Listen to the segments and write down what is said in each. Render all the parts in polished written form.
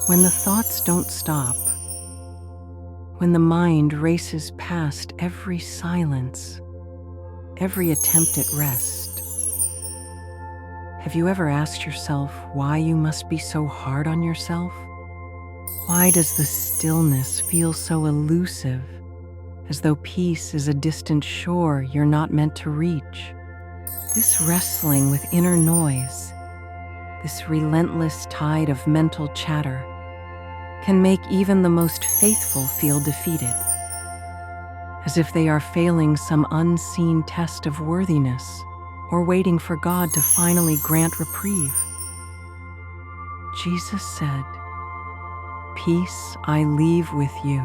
When the thoughts don't stop, when the mind races past every silence, every attempt at rest, have you ever asked yourself why you must be so hard on yourself? Why does the stillness feel so elusive, as though peace is a distant shore you're not meant to reach? This wrestling with inner noise, this relentless tide of mental chatter, can make even the most faithful feel defeated, as if they are failing some unseen test of worthiness or waiting for God to finally grant reprieve. Jesus said, "Peace I leave with you.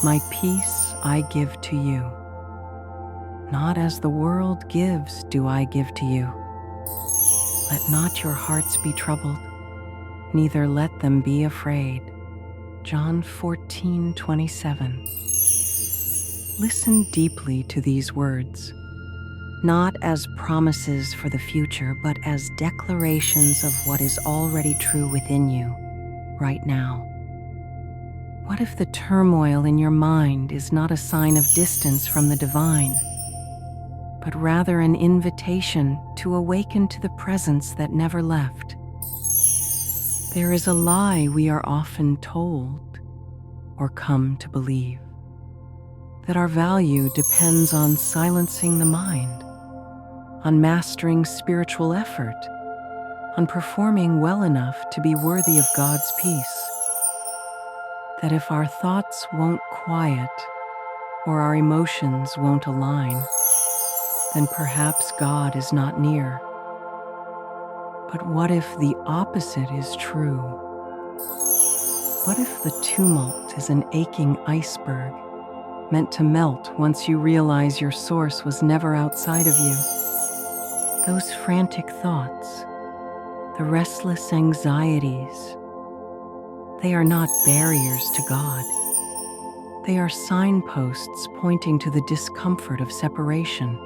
My peace I give to you. Not as the world gives do I give to you. Let not your hearts be troubled, neither let them be afraid." John 14:27. Listen deeply to these words, not as promises for the future, but as declarations of what is already true within you right now. What if the turmoil in your mind is not a sign of distance from the divine, but rather an invitation to awaken to the presence that never left? There is a lie we are often told or come to believe, that our value depends on silencing the mind, on mastering spiritual effort, on performing well enough to be worthy of God's peace. That if our thoughts won't quiet or our emotions won't align, then perhaps God is not near. But what if the opposite is true? What if the tumult is an aching iceberg, meant to melt once you realize your source was never outside of you? Those frantic thoughts, the restless anxieties, they are not barriers to God. They are signposts pointing to the discomfort of separation,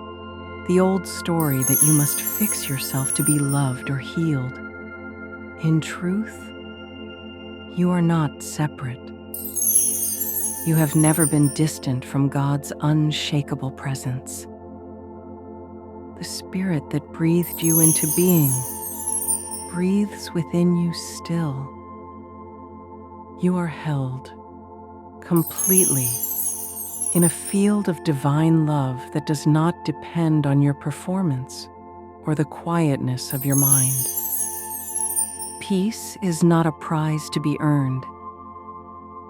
the old story that you must fix yourself to be loved or healed. In truth, you are not separate. You have never been distant from God's unshakable presence. The Spirit that breathed you into being breathes within you still. You are held completely in a field of divine love that does not depend on your performance or the quietness of your mind. Peace is not a prize to be earned.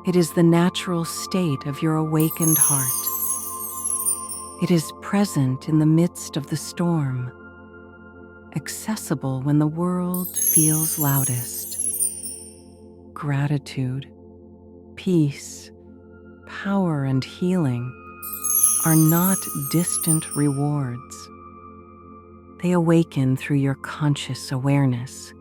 It is the natural state of your awakened heart. It is present in the midst of the storm, accessible when the world feels loudest. Gratitude, peace, power, and healing are not distant rewards. They awaken through your conscious awareness.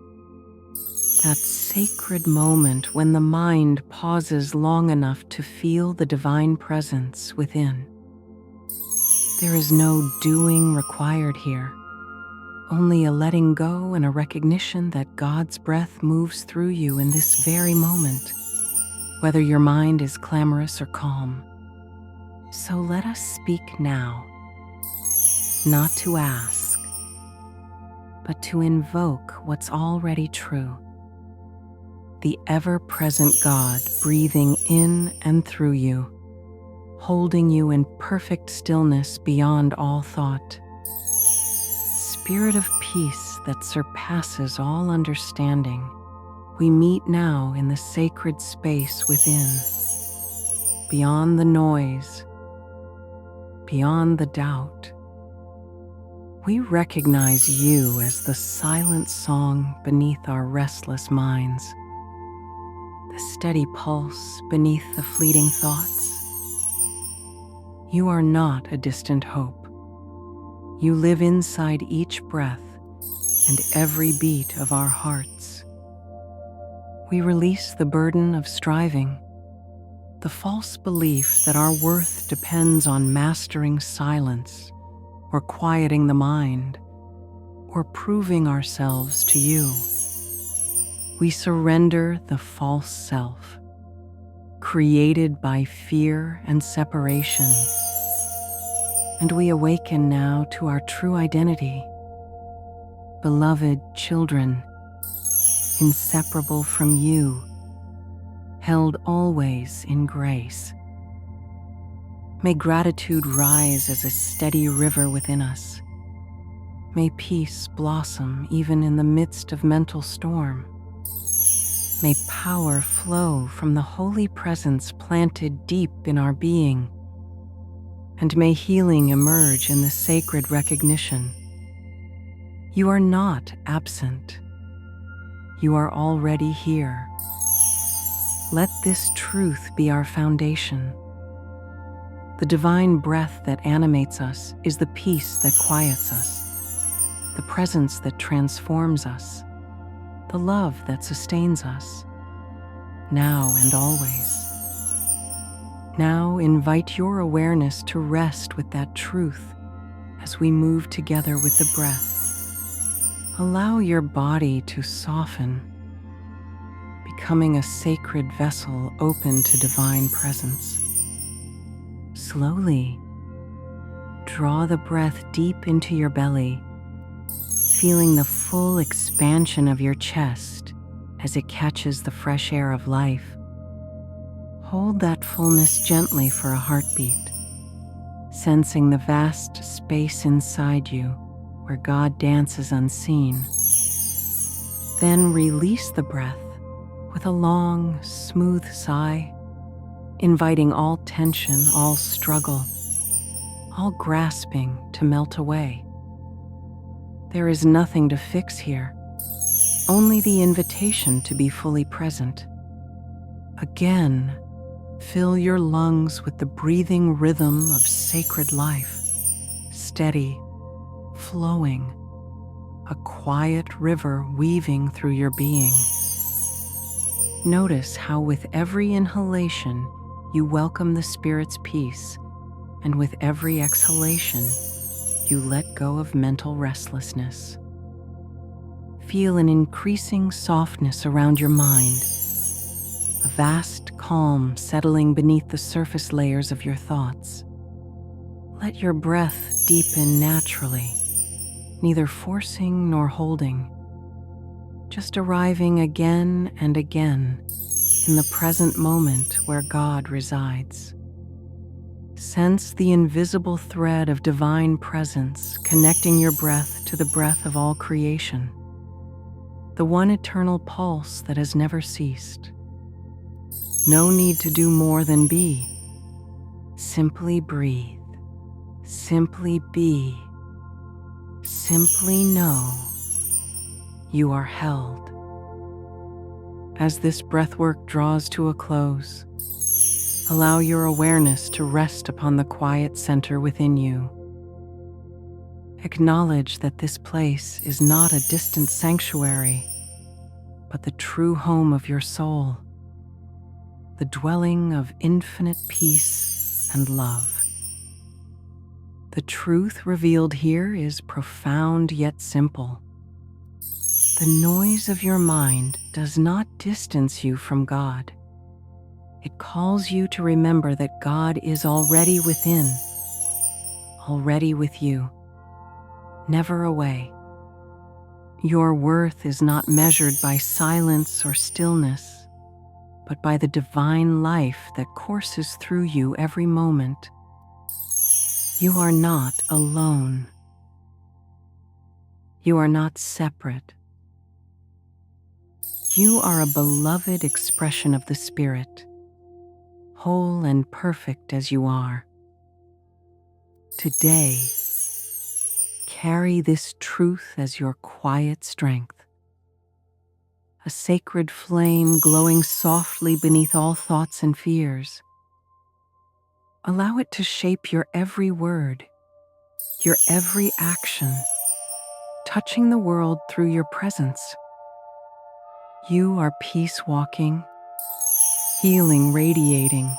That sacred moment when the mind pauses long enough to feel the divine presence within. There is no doing required here, only a letting go and a recognition that God's breath moves through you in this very moment, whether your mind is clamorous or calm. So let us speak now, not to ask, but to invoke what's already true. The ever-present God breathing in and through you, holding you in perfect stillness beyond all thought. Spirit of peace that surpasses all understanding, we meet now in the sacred space within, beyond the noise, beyond the doubt. We recognize you as the silent song beneath our restless minds, the steady pulse beneath the fleeting thoughts. You are not a distant hope. You live inside each breath and every beat of our hearts. We release the burden of striving, the false belief that our worth depends on mastering silence or quieting the mind or proving ourselves to you. We surrender the false self, created by fear and separation, and we awaken now to our true identity, beloved children, inseparable from you, held always in grace. May gratitude rise as a steady river within us. May peace blossom even in the midst of mental storm. May power flow from the holy presence planted deep in our being. And may healing emerge in the sacred recognition. You are not absent. You are already here. Let this truth be our foundation. The divine breath that animates us is the peace that quiets us, the presence that transforms us, the love that sustains us, now and always. Now invite your awareness to rest with that truth as we move together with the breath. Allow your body to soften, becoming a sacred vessel open to divine presence. Slowly, draw the breath deep into your belly, feeling the full expansion of your chest as it catches the fresh air of life. Hold that fullness gently for a heartbeat, sensing the vast space inside you where God dances unseen. Then release the breath with a long, smooth sigh, inviting all tension, all struggle, all grasping to melt away. There is nothing to fix here, only the invitation to be fully present. Again, fill your lungs with the breathing rhythm of sacred life, steady, flowing, a quiet river weaving through your being. Notice how with every inhalation, you welcome the Spirit's peace, and with every exhalation, you let go of mental restlessness. Feel an increasing softness around your mind, a vast calm settling beneath the surface layers of your thoughts. Let your breath deepen naturally, neither forcing nor holding, just arriving again and again in the present moment where God resides. Sense the invisible thread of divine presence connecting your breath to the breath of all creation, the one eternal pulse that has never ceased. No need to do more than be. Simply breathe, simply be, simply know you are held. As this breathwork draws to a close, allow your awareness to rest upon the quiet center within you. Acknowledge that this place is not a distant sanctuary, but the true home of your soul, the dwelling of infinite peace and love. The truth revealed here is profound yet simple. The noise of your mind does not distance you from God. It calls you to remember that God is already within, already with you, never away. Your worth is not measured by silence or stillness, but by the divine life that courses through you every moment. You are not alone. You are not separate. You are a beloved expression of the Spirit, whole and perfect as you are. Today, carry this truth as your quiet strength, a sacred flame glowing softly beneath all thoughts and fears. Allow it to shape your every word, your every action, touching the world through your presence. You are peace walking, healing radiating,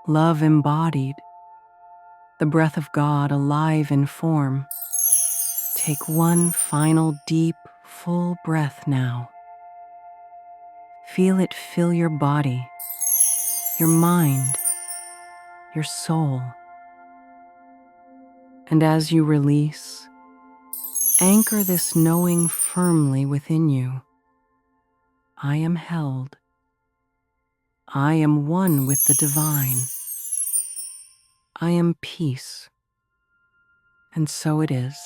love embodied, the breath of God alive in form. Take one final deep, full breath now. Feel it fill your body, your mind, your soul. And as you release, anchor this knowing firmly within you. I am held. I am one with the divine. I am peace. And so it is.